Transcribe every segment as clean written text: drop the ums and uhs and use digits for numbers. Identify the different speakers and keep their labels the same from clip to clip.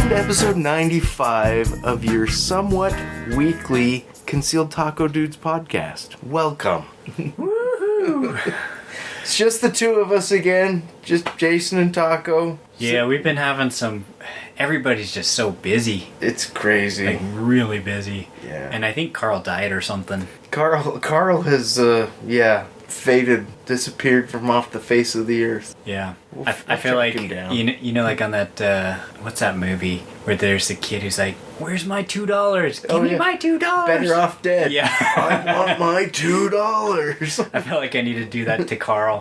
Speaker 1: welcome to episode 95 of your somewhat weekly Concealed Taco Dudes podcast. Welcome. Woohoo! It's just the two of us again, just Jason and Taco.
Speaker 2: Yeah, we've been having everybody's just so busy.
Speaker 1: It's crazy.
Speaker 2: Like, really busy.
Speaker 1: Yeah.
Speaker 2: And I think Carl died or something.
Speaker 1: Carl has, faded, disappeared from off the face of the earth.
Speaker 2: Yeah.
Speaker 1: We'll
Speaker 2: I feel like,
Speaker 1: him down.
Speaker 2: you know, like on that, what's that movie where there's the kid who's like, where's my $2? Give me my $2.
Speaker 1: Better off dead.
Speaker 2: Yeah.
Speaker 1: I want my $2.
Speaker 2: I feel like I need to do that to Carl.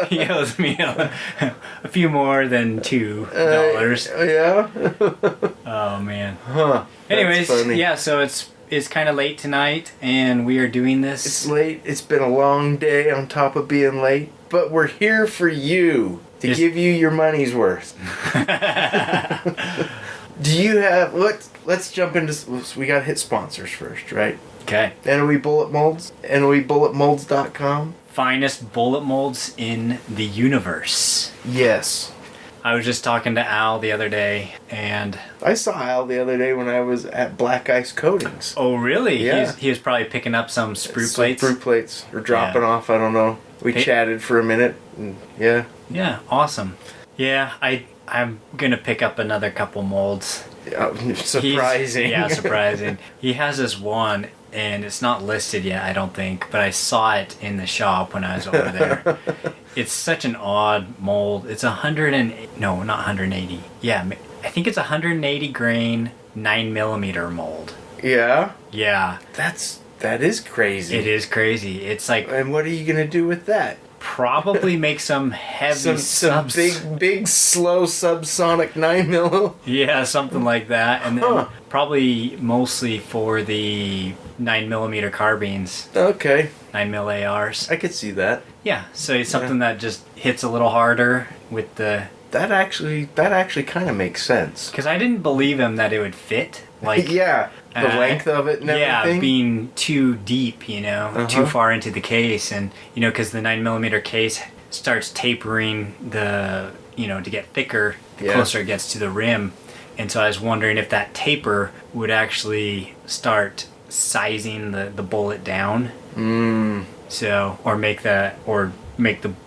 Speaker 2: He owes me a few more than $2.
Speaker 1: Yeah?
Speaker 2: Oh, man.
Speaker 1: Huh.
Speaker 2: Anyways,
Speaker 1: funny.
Speaker 2: yeah, so it's kind of late tonight, and we are doing this.
Speaker 1: It's late. It's been a long day on top of being late. But we're here for you, to give you your money's worth. Do you have... Let's jump into... We got to hit sponsors first, right?
Speaker 2: Okay.
Speaker 1: NOE Bullet Molds. NOEBulletMolds.com.
Speaker 2: Finest bullet molds in the universe.
Speaker 1: Yes.
Speaker 2: I was just talking to Al the other day, and...
Speaker 1: I saw Al the other day when I was at Black Ice Coatings.
Speaker 2: Oh, really?
Speaker 1: Yeah.
Speaker 2: He was probably picking up some sprue
Speaker 1: Some
Speaker 2: plates.
Speaker 1: Sprue plates. Or dropping off, I don't know. We chatted for a minute, and yeah.
Speaker 2: Yeah, awesome. Yeah, I'm gonna pick up another couple molds.
Speaker 1: Surprising.
Speaker 2: Surprising. He has this one, and it's not listed yet, I don't think, but I saw it in the shop when I was over there. It's such an odd mold. It's not 180. Yeah, I think it's 180 grain 9mm mold.
Speaker 1: Yeah?
Speaker 2: Yeah.
Speaker 1: That is crazy.
Speaker 2: It is crazy. It's like...
Speaker 1: And what are you going to do with that?
Speaker 2: Probably make some heavy
Speaker 1: some big, slow subsonic 9mm?
Speaker 2: Yeah, something like that. And then probably mostly for the 9mm carbines.
Speaker 1: Okay.
Speaker 2: 9mm ARs.
Speaker 1: I could see that.
Speaker 2: Yeah, so it's something that just hits a little harder with the...
Speaker 1: That actually kind of makes sense.
Speaker 2: Because I didn't believe him that it would fit. Like,
Speaker 1: yeah, the length of it and everything.
Speaker 2: Yeah, being too deep, too far into the case. And, because the 9mm case starts tapering to get thicker the closer it gets to the rim. And so I was wondering if that taper would actually start sizing the bullet down. So, or make the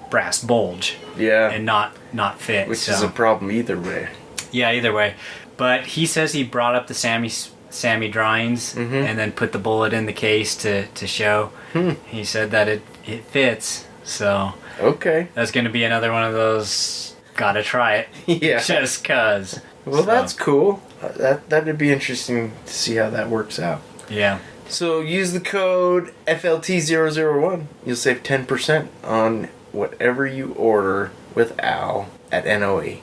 Speaker 2: brass bulge.
Speaker 1: Yeah.
Speaker 2: And not fit.
Speaker 1: Which is a problem either way.
Speaker 2: Yeah, either way. But he says he brought up the Sammy drawings and then put the bullet in the case to show. He said that it fits. So
Speaker 1: okay,
Speaker 2: that's going to be another one of those gotta try it.
Speaker 1: Yeah.
Speaker 2: Just cuz.
Speaker 1: Well, that's cool. That'd be interesting to see how that works out.
Speaker 2: Yeah. So
Speaker 1: use the code FLT001. You'll save 10% on whatever you order with Al at NOE.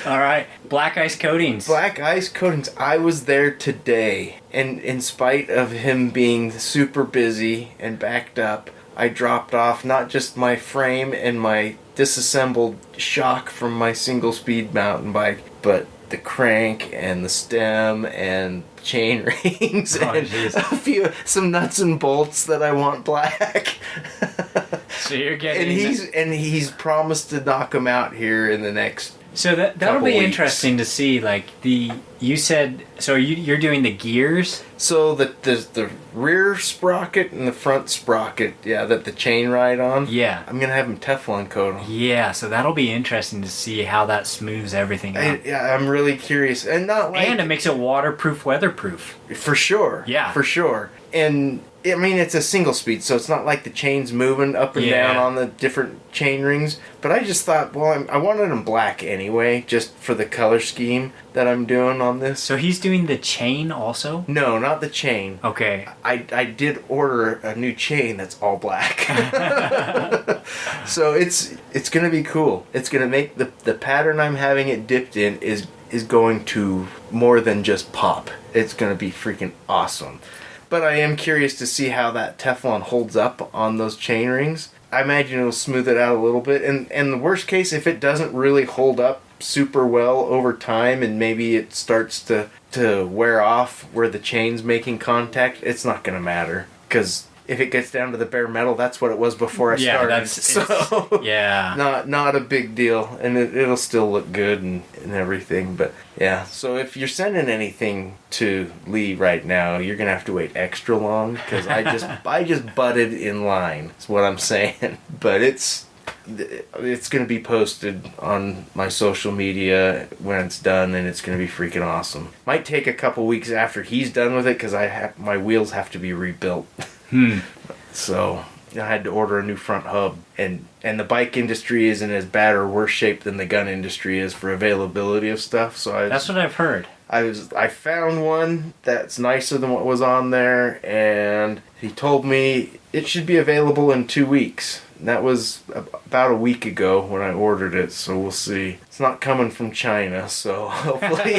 Speaker 2: All right. Black Ice Coatings.
Speaker 1: Black Ice Coatings. I was there today, and in spite of him being super busy and backed up, I dropped off not just my frame and my disassembled shock from my single-speed mountain bike, but the crank and the stem and chain rings and some nuts and bolts that I want black.
Speaker 2: So you're getting...
Speaker 1: And he's promised to knock them out here in the next...
Speaker 2: So that'll be interesting to see. Like you said, so you're doing the gears.
Speaker 1: So the rear sprocket and the front sprocket, that the chain ride on.
Speaker 2: Yeah,
Speaker 1: I'm gonna have them Teflon coat them.
Speaker 2: Yeah, so that'll be interesting to see how that smooths everything out.
Speaker 1: I'm really curious, and
Speaker 2: it makes it waterproof, weatherproof.
Speaker 1: For sure.
Speaker 2: Yeah,
Speaker 1: for sure. And I mean, it's a single speed, so it's not like the chain's moving up and down on the different chain rings. But I just thought, I wanted them black anyway, just for the color scheme that I'm doing on this.
Speaker 2: So he's doing the chain also?
Speaker 1: No, not the chain.
Speaker 2: Okay.
Speaker 1: I did order a new chain that's all black. So it's gonna be cool. It's gonna make the pattern I'm having it dipped in is going to more than just pop. It's gonna be freaking awesome. But I am curious to see how that Teflon holds up on those chain rings. I imagine it'll smooth it out a little bit. And the worst case, if it doesn't really hold up super well over time and maybe it starts to wear off where the chain's making contact, it's not going to matter. Because if it gets down to the bare metal, that's what it was before I started. So
Speaker 2: yeah,
Speaker 1: not a big deal, and it'll still look good and everything. But yeah, so if you're sending anything to Lee right now, you're gonna have to wait extra long because I just butted in line. That's what I'm saying. But it's going to be posted on my social media when it's done, and it's going to be freaking awesome. Might take a couple weeks after he's done with it because my wheels have to be rebuilt. So I had to order a new front hub, and the bike industry isn't as bad or worse shape than the gun industry is for availability of stuff. So
Speaker 2: that's what I've heard.
Speaker 1: I found one that's nicer than what was on there, and he told me it should be available in 2 weeks. And that was about a week ago when I ordered it, so we'll see. It's not coming from China, so hopefully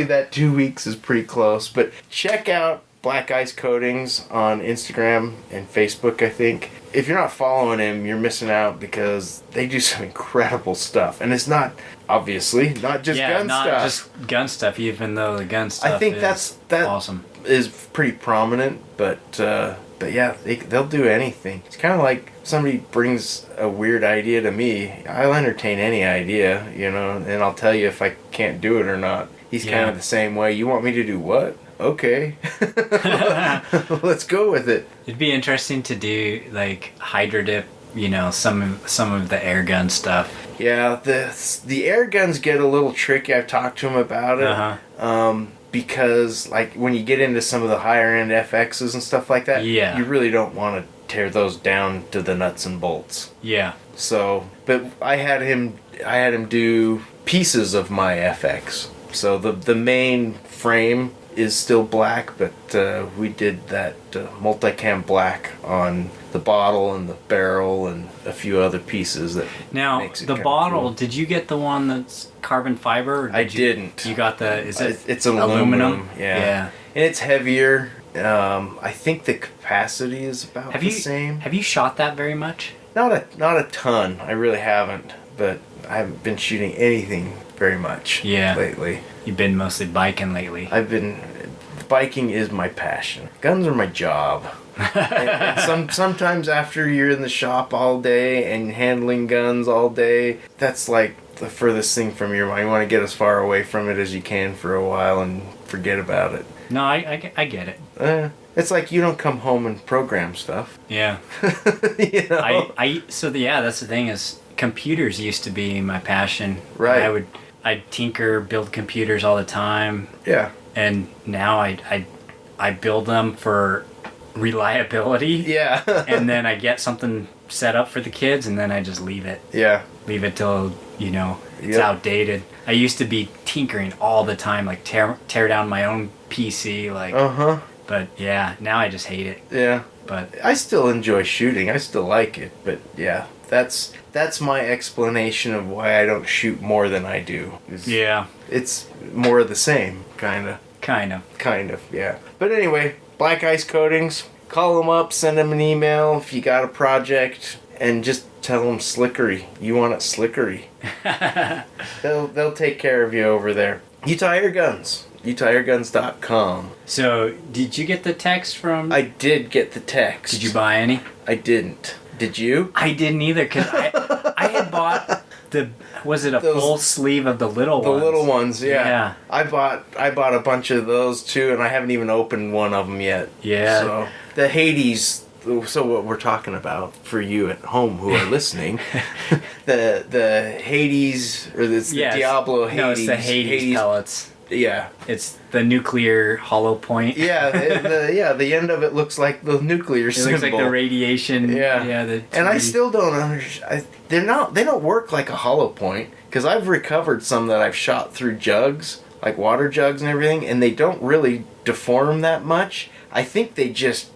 Speaker 1: that 2 weeks is pretty close. But check out Black Ice Coatings on Instagram and Facebook, I think. If you're not following him, you're missing out because they do some incredible stuff. And it's not, obviously, not just gun stuff.
Speaker 2: Yeah, not just gun stuff, even though the gun stuff
Speaker 1: I think
Speaker 2: is awesome.
Speaker 1: Is pretty prominent, but yeah, they'll do anything. It's kind of like somebody brings a weird idea to me. I'll entertain any idea, and I'll tell you if I can't do it or not. He's kind of the same way. You want me to do what? Okay. Let's go with it.
Speaker 2: It'd be interesting to do like hydro dip, some of the air gun stuff.
Speaker 1: Yeah, the air guns get a little tricky. I've talked to him about it. Because like when you get into some of the higher end FXs and stuff like that, you really don't want to tear those down to the nuts and bolts.
Speaker 2: Yeah.
Speaker 1: So, but I had him do pieces of my FX. So the main frame is still black, but we did that multicam black on the bottle and the barrel and a few other pieces that
Speaker 2: now
Speaker 1: makes it
Speaker 2: the bottle
Speaker 1: cool.
Speaker 2: Did you get the one that's carbon fiber, or
Speaker 1: I didn't.
Speaker 2: You got it's
Speaker 1: aluminum.
Speaker 2: Yeah,
Speaker 1: and it's heavier. I think the capacity is about the same.
Speaker 2: Have you shot that very much?
Speaker 1: Not a ton. I really haven't, but I haven't been shooting anything very much lately.
Speaker 2: You've been mostly biking lately.
Speaker 1: Biking is my passion. Guns are my job. and sometimes after you're in the shop all day and handling guns all day, that's like the furthest thing from your mind. You want to get as far away from it as you can for a while and forget about it.
Speaker 2: No, I get it.
Speaker 1: It's like you don't come home and program stuff.
Speaker 2: Yeah. That's the thing is computers used to be my passion.
Speaker 1: Right.
Speaker 2: I'd tinker, build computers all the time.
Speaker 1: Yeah.
Speaker 2: And now I build them for reliability.
Speaker 1: Yeah.
Speaker 2: And then I get something set up for the kids, and then I just leave it.
Speaker 1: Yeah.
Speaker 2: Leave it till, it's outdated. I used to be tinkering all the time, like tear down my own PC, like. But yeah, now I just hate it.
Speaker 1: Yeah.
Speaker 2: But
Speaker 1: I still enjoy shooting. I still like it. But yeah, that's my explanation of why I don't shoot more than I do.
Speaker 2: Yeah.
Speaker 1: It's more of the same, kind of. Kind of, yeah. But anyway, Black Ice Coatings. Call them up, send them an email if you got a project, and just tell them slickery. You want it slickery. They'll take care of you over there. Utah Air Guns. UtahAirGuns.com.
Speaker 2: So, did you get the text from...
Speaker 1: I did get the text.
Speaker 2: Did you buy any?
Speaker 1: I didn't. Did you?
Speaker 2: I didn't either, because I had bought full sleeve of the little ones?
Speaker 1: The little ones, yeah. I bought a bunch of those too, and I haven't even opened one of them yet.
Speaker 2: Yeah.
Speaker 1: So, the Hades... So what we're talking about for you at home who are listening, the Hades, or the Diablo Hades.
Speaker 2: No, it's the Hades pellets.
Speaker 1: Yeah.
Speaker 2: It's the nuclear hollow point.
Speaker 1: Yeah, the end of it looks like the nuclear symbol.
Speaker 2: It looks like the radiation.
Speaker 1: Yeah. And I still don't understand. They don't work like a hollow point, because I've recovered some that I've shot through jugs, like water jugs and everything, and they don't really deform that much. I think they just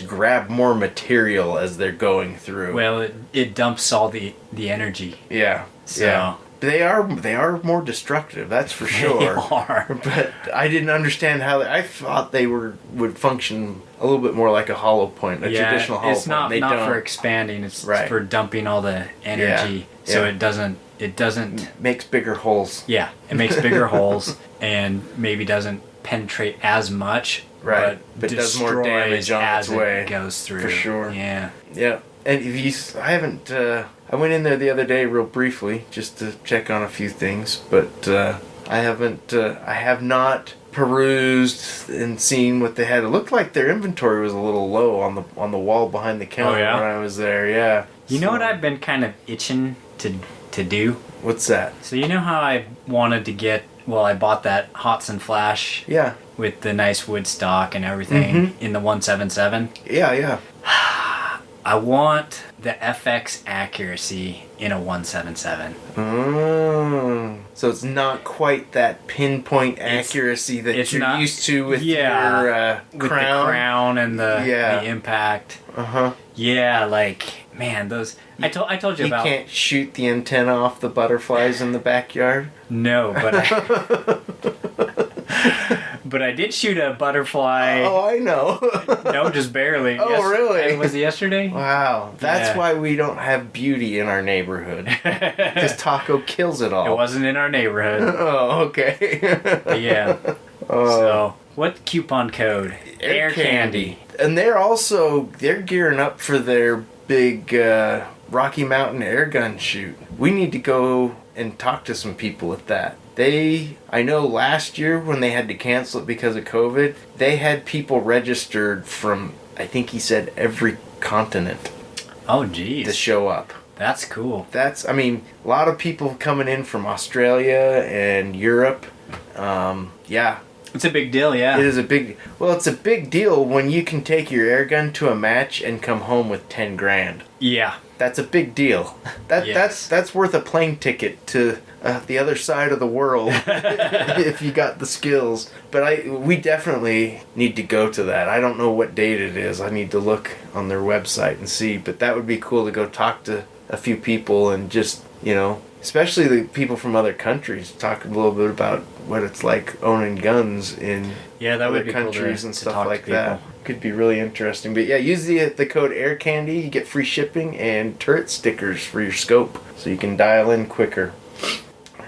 Speaker 1: grab more material as they're going through.
Speaker 2: Well, it dumps all the energy.
Speaker 1: Yeah.
Speaker 2: So.
Speaker 1: Yeah. They are more destructive, that's for sure.
Speaker 2: They are.
Speaker 1: But I didn't understand how I thought they would function a little bit more like a hollow point, traditional hollow point.
Speaker 2: It's not for expanding, it's for dumping all the energy.
Speaker 1: Yeah.
Speaker 2: So it doesn't
Speaker 1: makes bigger holes.
Speaker 2: Yeah, it makes bigger holes and maybe doesn't penetrate as much
Speaker 1: Right. But does more damage on its way.
Speaker 2: It goes through.
Speaker 1: For sure.
Speaker 2: Yeah.
Speaker 1: Yeah. And I haven't, I went in there the other day real briefly just to check on a few things, but I have not perused and seen what they had. It looked like their inventory was a little low on the wall behind the counter when I was there. Yeah.
Speaker 2: You know what I've been kind of itching to do?
Speaker 1: What's that?
Speaker 2: So you know how I wanted to get, I bought that Hotson Flash.
Speaker 1: Yeah.
Speaker 2: With the nice wood stock and everything in the 177.
Speaker 1: Yeah.
Speaker 2: I want the FX accuracy in a 177.
Speaker 1: So it's not quite that pinpoint accuracy that you're used to with your crown.
Speaker 2: With the crown and the impact. Yeah, like, man, those... I told you about...
Speaker 1: You can't shoot the antenna off the butterflies in the backyard?
Speaker 2: No, but but I did shoot a butterfly.
Speaker 1: Oh, I know.
Speaker 2: No, just barely.
Speaker 1: Oh, really?
Speaker 2: Was it yesterday?
Speaker 1: Wow. That's why we don't have beauty in our neighborhood. Because Taco kills it all.
Speaker 2: It wasn't in our neighborhood.
Speaker 1: Oh, okay.
Speaker 2: But yeah. So, what coupon code?
Speaker 1: Air Candy. And they're gearing up for their big Rocky Mountain air gun shoot. We need to go and talk to some people at that. I know last year when they had to cancel it because of COVID, they had people registered from, I think he said, every continent.
Speaker 2: Oh, geez.
Speaker 1: To show up.
Speaker 2: That's cool.
Speaker 1: A lot of people coming in from Australia and Europe. Yeah.
Speaker 2: It's a big deal, yeah.
Speaker 1: It is it's a big deal when you can take your air gun to a match and come home with 10 grand.
Speaker 2: Yeah.
Speaker 1: That's a big deal. That's worth a plane ticket to the other side of the world if you got the skills. But we definitely need to go to that. I don't know what date it is. I need to look on their website and see. But that would be cool to go talk to a few people and just, especially the people from other countries, talk a little bit about what it's like owning guns in other countries and stuff like that. Could be really interesting. But yeah, use the code AirCandy. You get free shipping and turret stickers for your scope, so you can dial in quicker.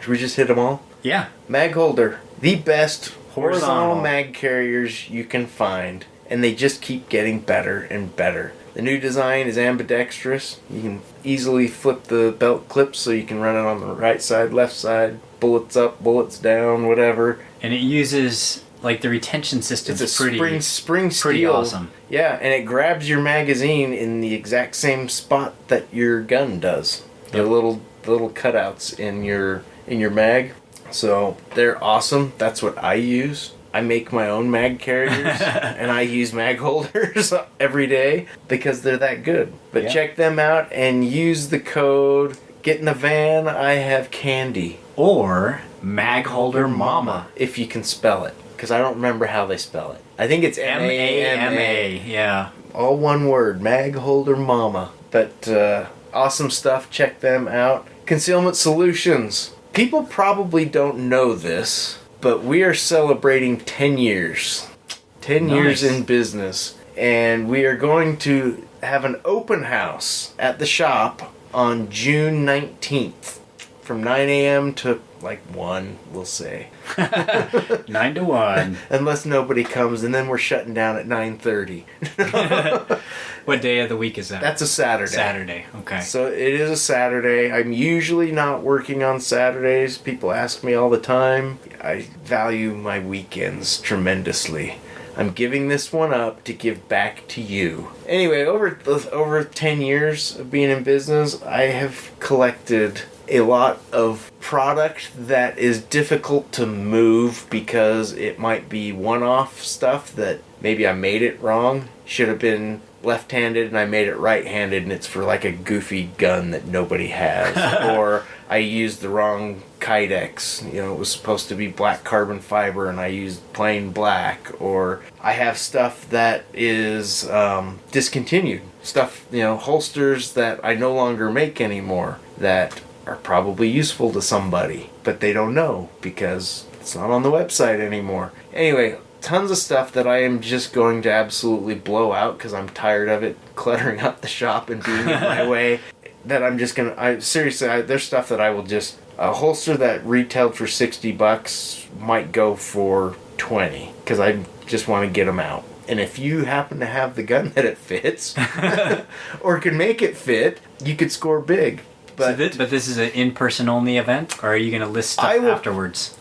Speaker 1: Should we just hit them all?
Speaker 2: Yeah.
Speaker 1: Mag holder, the best horizontal mag carriers you can find, and they just keep getting better and better. The new design is ambidextrous. You can easily flip the belt clips so you can run it on the right side, left side, bullets up, bullets down, whatever.
Speaker 2: And it uses, the retention system.
Speaker 1: It's a spring steel.
Speaker 2: Pretty awesome.
Speaker 1: Yeah, and it grabs your magazine in the exact same spot that your gun does. Yep. The little cutouts in your mag. So they're awesome. That's what I use. I make my own mag carriers and I use mag holders every day because they're that good. But check them out and use the code. Get in the van. I have candy.
Speaker 2: Or mag holder mama.
Speaker 1: If you can spell it. Because I don't remember how they spell it. I think it's M-A-M-A.
Speaker 2: Yeah.
Speaker 1: All one word. Mag holder mama. But awesome stuff. Check them out. Concealment Solutions. People probably don't know this, but we are celebrating 10 years. 10 years in business. And we are going to have an open house at the shop on June 19th. From 9 a.m. to 1, we'll say.
Speaker 2: 9 to 1.
Speaker 1: Unless nobody comes, and then we're shutting down at 9:30.
Speaker 2: What day of the week is that?
Speaker 1: That's a Saturday.
Speaker 2: Saturday, okay.
Speaker 1: So it is a Saturday. I'm usually not working on Saturdays. People ask me all the time. I value my weekends tremendously. I'm giving this one up to give back to you. Anyway, over 10 years of being in business, I have collected a lot of product that is difficult to move because it might be one-off stuff that maybe I made it wrong. Should have been left-handed and I made it right-handed and it's for a goofy gun that nobody has. Or I used the wrong Kydex. It was supposed to be black carbon fiber and I used plain black. Or I have stuff that is discontinued. Stuff, holsters that I no longer make anymore that are probably useful to somebody, but they don't know because it's not on the website anymore. Anyway, tons of stuff that I am just going to absolutely blow out because I'm tired of it cluttering up the shop and being in my way. That I'm just gonna, there's stuff that I will just, a holster that retailed for $60 might go for $20 because I'm just want to get them out. And if you happen to have the gun that it fits, or can make it fit, you could score big. But
Speaker 2: this is an in-person only event, or are you going to list stuff afterwards?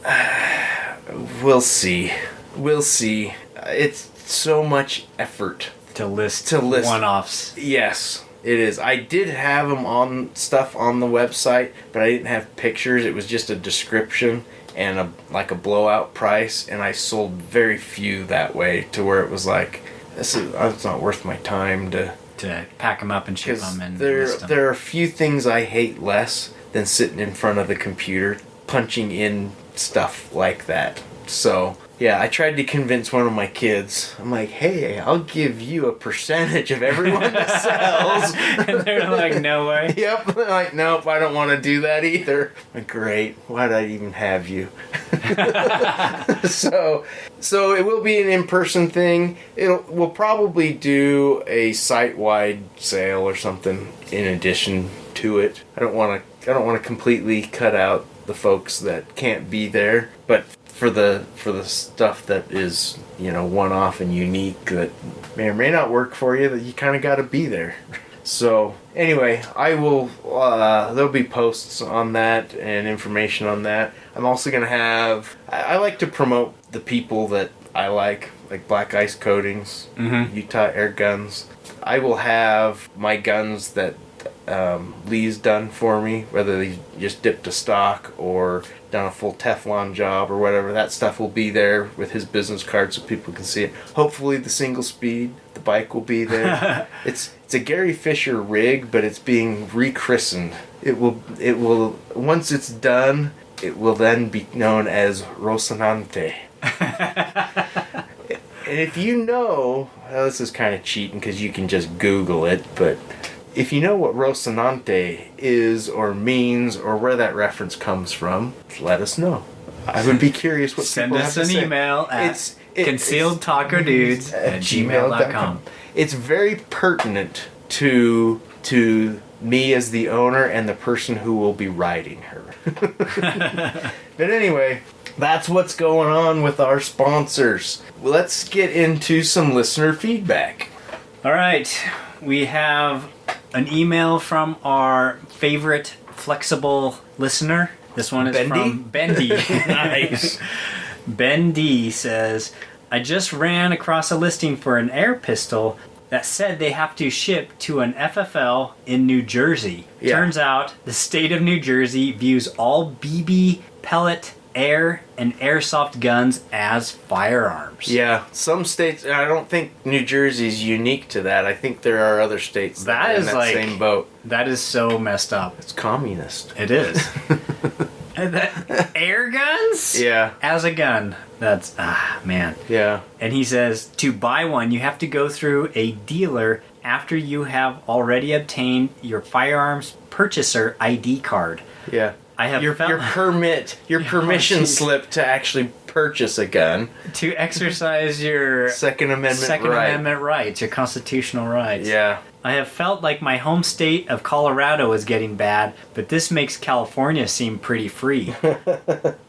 Speaker 1: We'll see. It's so much effort
Speaker 2: to list one-offs.
Speaker 1: Yes, it is. I did have them on the website, but I didn't have pictures. It was just a description and a blowout price, and I sold very few that way to where it was like, it's not worth my time to
Speaker 2: pack them up and ship them. And
Speaker 1: there are a few things I hate less than sitting in front of the computer punching in stuff like that. So yeah, I tried to convince one of my kids. I'm like, hey, I'll give you a percentage of everyone that sells.
Speaker 2: And they're like, no way.
Speaker 1: Yep. They're like, nope, I don't want to do that either. I'm like, great. Why'd I even have you? So it will be an in-person thing. We'll probably do a site-wide sale or something in addition to it. I don't want to completely cut out the folks that can't be there, but for the stuff that is, one-off and unique that may or may not work for you, that you kind of got to be there. So anyway, I will there'll be posts on that and information on that. I'm also going to have, I like to promote the people that I like Black Ice Coatings, Utah Air Guns. I will have my guns that Lee's done for me, whether he just dipped a stock or done a full Teflon job or whatever. That stuff will be there with his business card so people can see it. Hopefully the single speed, the bike will be there. It's a Gary Fisher rig, but it's being rechristened. It will once it's done, it will then be known as Rocinante. And if this is kind of cheating because you can just Google it, but if you know what Rocinante is or means or where that reference comes from, let us know. I would be curious what
Speaker 2: Send
Speaker 1: people
Speaker 2: us
Speaker 1: have to
Speaker 2: an
Speaker 1: say.
Speaker 2: email at concealedtacodudes@gmail.com.
Speaker 1: It's very pertinent to me as the owner and the person who will be riding her. But anyway, that's what's going on with our sponsors. Let's get into some listener feedback.
Speaker 2: All right. We have an email from our favorite flexible listener. This one is from Bendy.
Speaker 1: Nice.
Speaker 2: Ben D says, I just ran across a listing for an air pistol that said they have to ship to an FFL in New Jersey.
Speaker 1: Yeah.
Speaker 2: Turns out the state of New Jersey views all BB, pellet, air, and airsoft guns as firearms.
Speaker 1: Yeah, some states, I don't think New Jersey's unique to that. I think there are other states that are in that same boat.
Speaker 2: That is so messed up.
Speaker 1: It's communist.
Speaker 2: It is. And air guns?
Speaker 1: Yeah.
Speaker 2: As a gun. That's, man.
Speaker 1: Yeah.
Speaker 2: And he says, to buy one, you have to go through a dealer after you have already obtained your firearms purchaser ID card.
Speaker 1: Yeah.
Speaker 2: I have
Speaker 1: your permission slip to actually purchase a gun.
Speaker 2: To exercise your
Speaker 1: Second Amendment
Speaker 2: rights, your constitutional rights.
Speaker 1: Yeah.
Speaker 2: I have felt like my home state of Colorado is getting bad, but this makes California seem pretty free.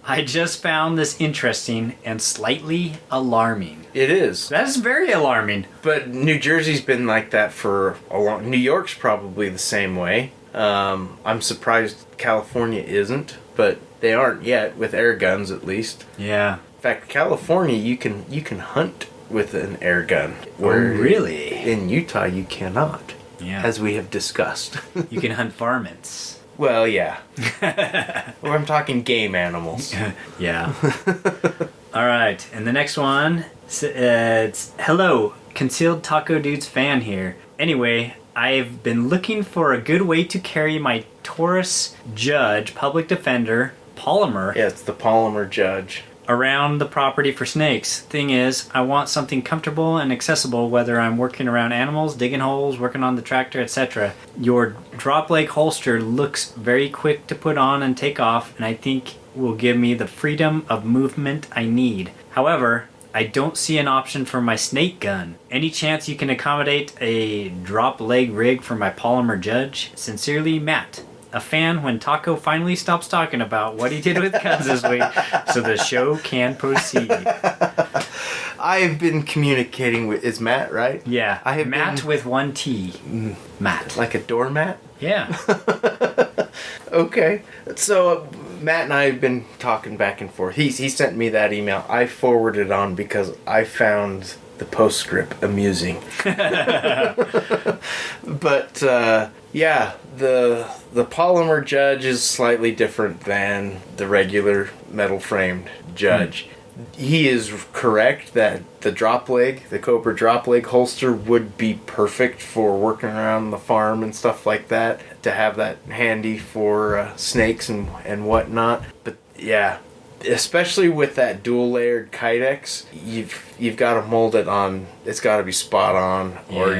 Speaker 2: I just found this interesting and slightly alarming.
Speaker 1: It is.
Speaker 2: That's very alarming.
Speaker 1: But New Jersey's been like that for a long... New York's probably the same way. I'm surprised California isn't, but they aren't yet, with air guns at least.
Speaker 2: Yeah.
Speaker 1: In fact, California, you can hunt with an air gun.
Speaker 2: Where really?
Speaker 1: In Utah, you cannot.
Speaker 2: Yeah.
Speaker 1: As we have discussed.
Speaker 2: You can hunt varmints.
Speaker 1: Well, yeah. Well, I'm talking game animals.
Speaker 2: Yeah. All right, and the next one, it's hello, Concealed Taco Dudes fan here. Anyway, I've been looking for a good way to carry my Taurus Judge public defender polymer.
Speaker 1: Yeah, it's the polymer Judge.
Speaker 2: Around the property for snakes. Thing is, I want something comfortable and accessible whether I'm working around animals, digging holes, working on the tractor, etc. Your drop leg holster looks very quick to put on and take off, and I think will give me the freedom of movement I need. However, I don't see an option for my snake gun. Any chance you can accommodate a drop leg rig for my polymer Judge? Sincerely, Matt. A fan when Taco finally stops talking about what he did with guns this week so the show can proceed.
Speaker 1: I've been communicating with... Is Matt, right?
Speaker 2: Yeah.
Speaker 1: I have
Speaker 2: Matt with one T. Matt.
Speaker 1: Like a doormat?
Speaker 2: Yeah.
Speaker 1: Okay. So Matt and I have been talking back and forth. He sent me that email. I forwarded it on because I found the postscript amusing. But yeah, the polymer Judge is slightly different than the regular metal framed Judge. He is correct that the Cobra drop leg holster would be perfect for working around the farm and stuff like that, to have that handy for snakes and whatnot. But yeah, especially with that dual layered Kydex, you've got to mold it on. It's got to be spot on, or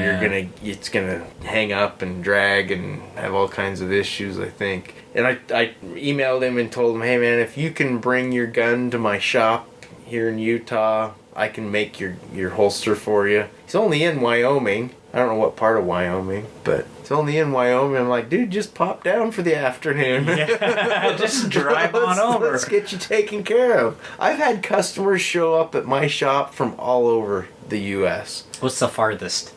Speaker 1: it's gonna hang up and drag and have all kinds of issues, I think. And I emailed him and told him, hey man, if you can bring your gun to my shop here in Utah, I can make your holster for you. He's only in Wyoming. I don't know what part of Wyoming, but it's only in Wyoming. I'm like, dude, just pop down for the afternoon.
Speaker 2: Yeah, just drive on over.
Speaker 1: Let's get you taken care of. I've had customers show up at my shop from all over the U.S.
Speaker 2: What's the farthest?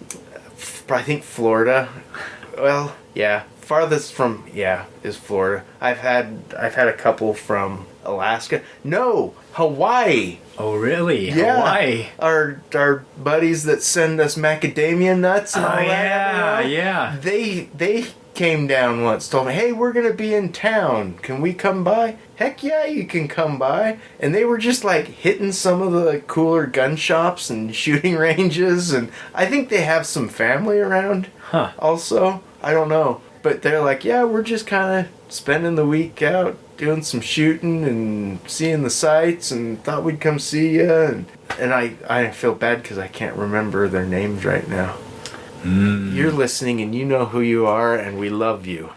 Speaker 1: I think Florida. Well, yeah, farthest from is Florida. I've had a couple from Alaska. No, Hawaii.
Speaker 2: Oh, really?
Speaker 1: Yeah.
Speaker 2: Hawaii.
Speaker 1: Our buddies that send us macadamia nuts and all that.
Speaker 2: Yeah,
Speaker 1: you know?
Speaker 2: yeah.
Speaker 1: They came down once, told me, hey, we're going to be in town. Can we come by? Heck yeah, you can come by. And they were just like hitting some of the cooler gun shops and shooting ranges. And I think they have some family around also. I don't know. But they're like, yeah, we're just kind of spending the week out doing some shooting and seeing the sights, and thought we'd come see you. And I feel bad because I can't remember their names right now. You're listening and you know who you are, and we love you.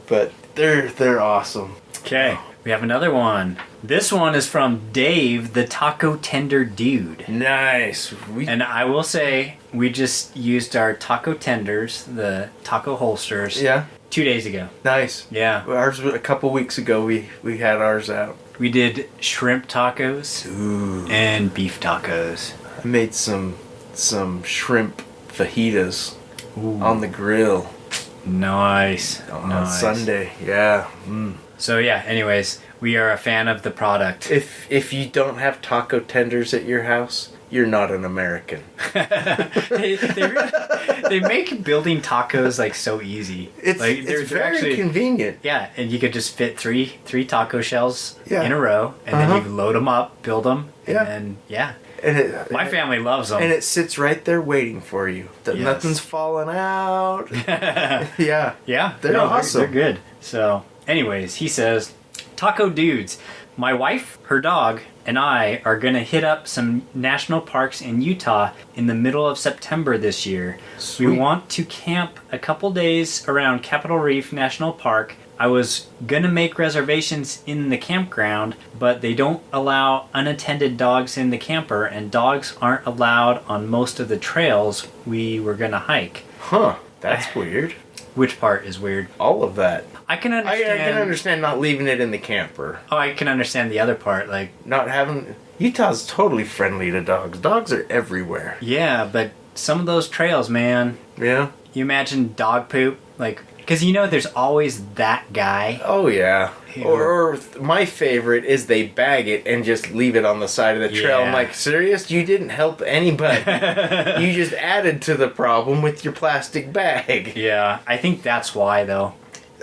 Speaker 1: But they're awesome.
Speaker 2: Okay, we have another one. This one is from Dave, the taco tender dude.
Speaker 1: Nice.
Speaker 2: And I will say, we just used our taco tenders, the taco holsters.
Speaker 1: Yeah.
Speaker 2: 2 days ago.
Speaker 1: Nice.
Speaker 2: Yeah.
Speaker 1: Ours, a couple weeks ago, we had ours out.
Speaker 2: We did shrimp tacos and beef tacos.
Speaker 1: I made some shrimp fajitas on the grill.
Speaker 2: Nice.
Speaker 1: On Sunday. Yeah.
Speaker 2: So yeah, anyways, we are a fan of the product.
Speaker 1: If you don't have taco tenders at your house, you're not an American.
Speaker 2: They make building tacos like so easy.
Speaker 1: It's very actually convenient.
Speaker 2: Yeah, and you could just fit three taco shells in a row, and then you load them up, build them, and then And my family loves them.
Speaker 1: And it sits right there waiting for you. Nothing's falling out. Yeah. They're awesome.
Speaker 2: They're good. So, anyways, he says, Taco Dudes, my wife, her dog, and I are going to hit up some national parks in Utah in the middle of September this year. Sweet. We want to camp a couple days around Capitol Reef National Park. I was going to make reservations in the campground, but they don't allow unattended dogs in the camper, and dogs aren't allowed on most of the trails we were going to hike.
Speaker 1: Huh, that's weird.
Speaker 2: Which part is weird?
Speaker 1: All of that.
Speaker 2: I can understand.
Speaker 1: I can understand not leaving it in the camper.
Speaker 2: Oh, I can understand the other part, like
Speaker 1: not having. Utah's totally friendly to dogs. Dogs are everywhere.
Speaker 2: Yeah, but some of those trails, man.
Speaker 1: Yeah.
Speaker 2: You imagine dog poop, like, because there's always that guy.
Speaker 1: Oh yeah. Or my favorite is they bag it and just leave it on the side of the trail. I'm like, serious? You didn't help anybody. You just added to the problem with your plastic bag.
Speaker 2: Yeah, I think that's why, though.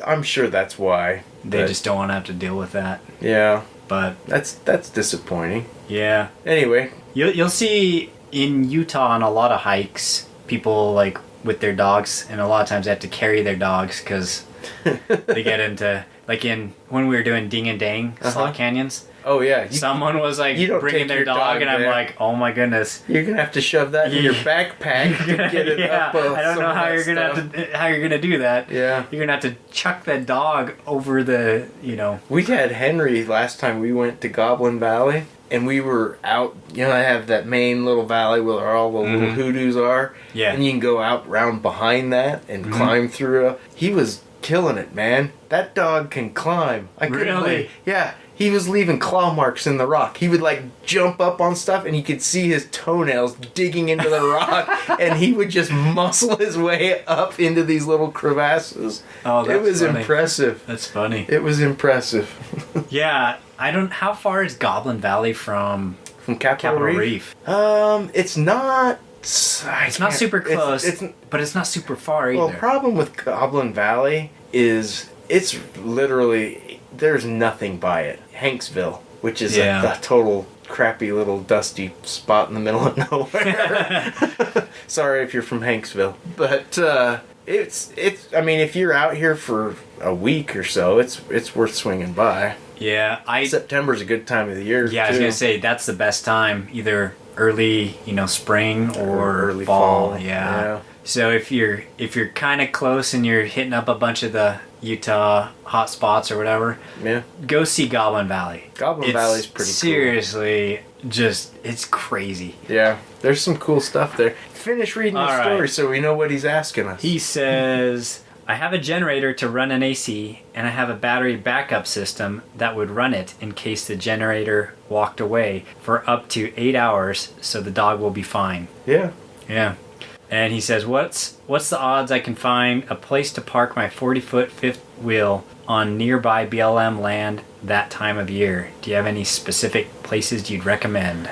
Speaker 1: I'm sure that's why.
Speaker 2: They just don't want to have to deal with that.
Speaker 1: Yeah.
Speaker 2: But
Speaker 1: that's disappointing.
Speaker 2: Yeah.
Speaker 1: Anyway.
Speaker 2: You'll see in Utah on a lot of hikes, people like with their dogs, and a lot of times they have to carry their dogs because they get into, like when we were doing Ding and Dang slot canyons.
Speaker 1: Oh yeah.
Speaker 2: Someone was like bringing their dog, and I'm like, oh my goodness.
Speaker 1: You're gonna have to shove that in your backpack to get it up.
Speaker 2: I don't know how you're gonna do that.
Speaker 1: Yeah.
Speaker 2: You're gonna have to chuck that dog over the,
Speaker 1: We had Henry last time we went to Goblin Valley, and we were out. I have that main little valley where all the little hoodoos are.
Speaker 2: Yeah.
Speaker 1: And you can go out round behind that and climb through. He was killing it, man. That dog can climb.
Speaker 2: Really?
Speaker 1: Yeah. he was leaving claw marks in the rock. He would like jump up on stuff and you could see his toenails digging into the rock and he would just muscle his way up into these little crevasses.
Speaker 2: Oh, that's
Speaker 1: It was
Speaker 2: funny.
Speaker 1: impressive.
Speaker 2: That's funny.
Speaker 1: It was impressive.
Speaker 2: Yeah, how far is Goblin Valley from
Speaker 1: From Capitol Reef? It's not...
Speaker 2: It's not super close, but it's not super far either.
Speaker 1: Well, the problem with Goblin Valley is it's literally, there's nothing by it. Hanksville, which is a total crappy little dusty spot in the middle of nowhere. Sorry if you're from Hanksville. But it's I mean, if you're out here for a week or so, it's worth swinging by.
Speaker 2: Yeah,
Speaker 1: September's a good time of the year.
Speaker 2: Yeah, I was gonna say that's the best time, either early, spring or
Speaker 1: early
Speaker 2: fall.
Speaker 1: fall.
Speaker 2: Yeah. So if you're kind of close and you're hitting up a bunch of the Utah hot spots or whatever, go see Goblin Valley.
Speaker 1: Goblin Valley's pretty
Speaker 2: seriously, just it's crazy.
Speaker 1: Yeah, there's some cool stuff there. Finish reading the story so we know what he's asking us.
Speaker 2: He says, I have a generator to run an AC, and I have a battery backup system that would run it in case the generator walked away for up to 8 hours, so the dog will be fine.
Speaker 1: Yeah.
Speaker 2: Yeah. And he says, what's the odds I can find a place to park my 40-foot fifth wheel on nearby BLM land that time of year? Do you have any specific places you'd recommend?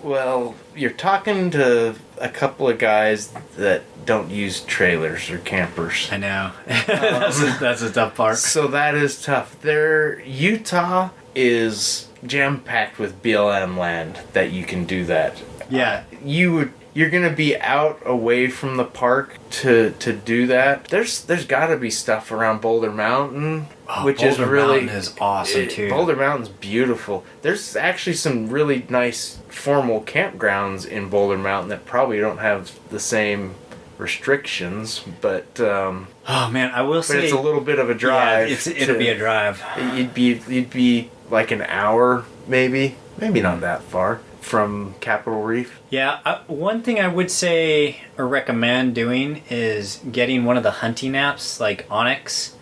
Speaker 1: Well, you're talking to a couple of guys that don't use trailers or campers.
Speaker 2: I know. That's a tough part.
Speaker 1: So that is tough. Utah is jam-packed with BLM land that you can do that.
Speaker 2: Yeah.
Speaker 1: You're gonna be out away from the park to do that. There's got to be stuff around Boulder Mountain, which
Speaker 2: Boulder
Speaker 1: is really
Speaker 2: Mountain is awesome too.
Speaker 1: Boulder Mountain's beautiful. There's actually some really nice formal campgrounds in Boulder Mountain that probably don't have the same restrictions, but
Speaker 2: oh man, I will say
Speaker 1: it's a little bit of a drive.
Speaker 2: Yeah, it'll be a drive.
Speaker 1: You'd be like an hour, maybe not that far from Capitol Reef.
Speaker 2: Yeah, one thing I would say or recommend doing is getting one of the hunting apps like Onyx.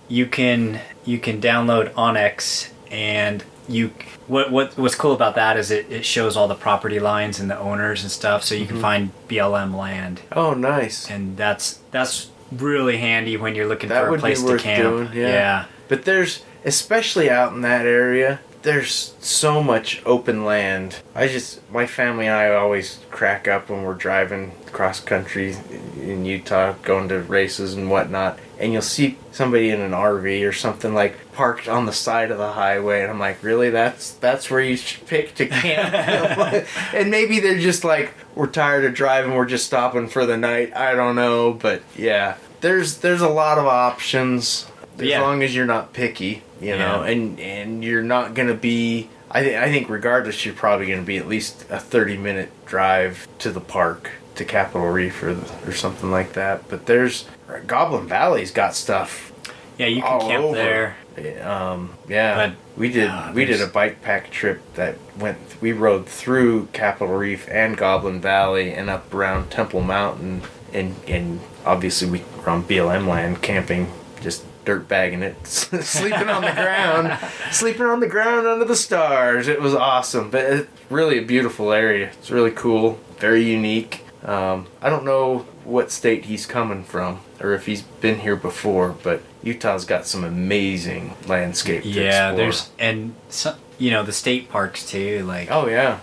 Speaker 2: You can download Onyx, and what's cool about that is it shows all the property lines and the owners and stuff, so you can find BLM land.
Speaker 1: Oh, nice.
Speaker 2: And that's really handy when you're looking
Speaker 1: That
Speaker 2: for a
Speaker 1: would
Speaker 2: place
Speaker 1: be worth
Speaker 2: to camp.
Speaker 1: doing, yeah. But there's, especially out in that area, there's so much open land. My family and I always crack up when we're driving cross country in Utah, going to races and whatnot, and you'll see somebody in an RV or something like parked on the side of the highway, and I'm like, really? That's where you should pick to camp? And maybe they're just like, we're tired of driving, we're just stopping for the night. I don't know, but yeah, there's a lot of options as long as you're not picky. You know, and you're not going to be... I think regardless, you're probably going to be at least a 30-minute drive to the park, to Capitol Reef or something like that. But Goblin Valley's got stuff.
Speaker 2: Yeah, you can camp over there.
Speaker 1: But we did a bike pack trip that we rode through Capitol Reef and Goblin Valley and up around Temple Mountain, and obviously we were on BLM land camping, just dirt bagging it, sleeping on the ground under the stars. It was awesome, but it's really a beautiful area. It's really cool, very unique. I don't know what state he's coming from or if he's been here before, but Utah's got some amazing landscape to explore.
Speaker 2: There's some, the state parks too. Like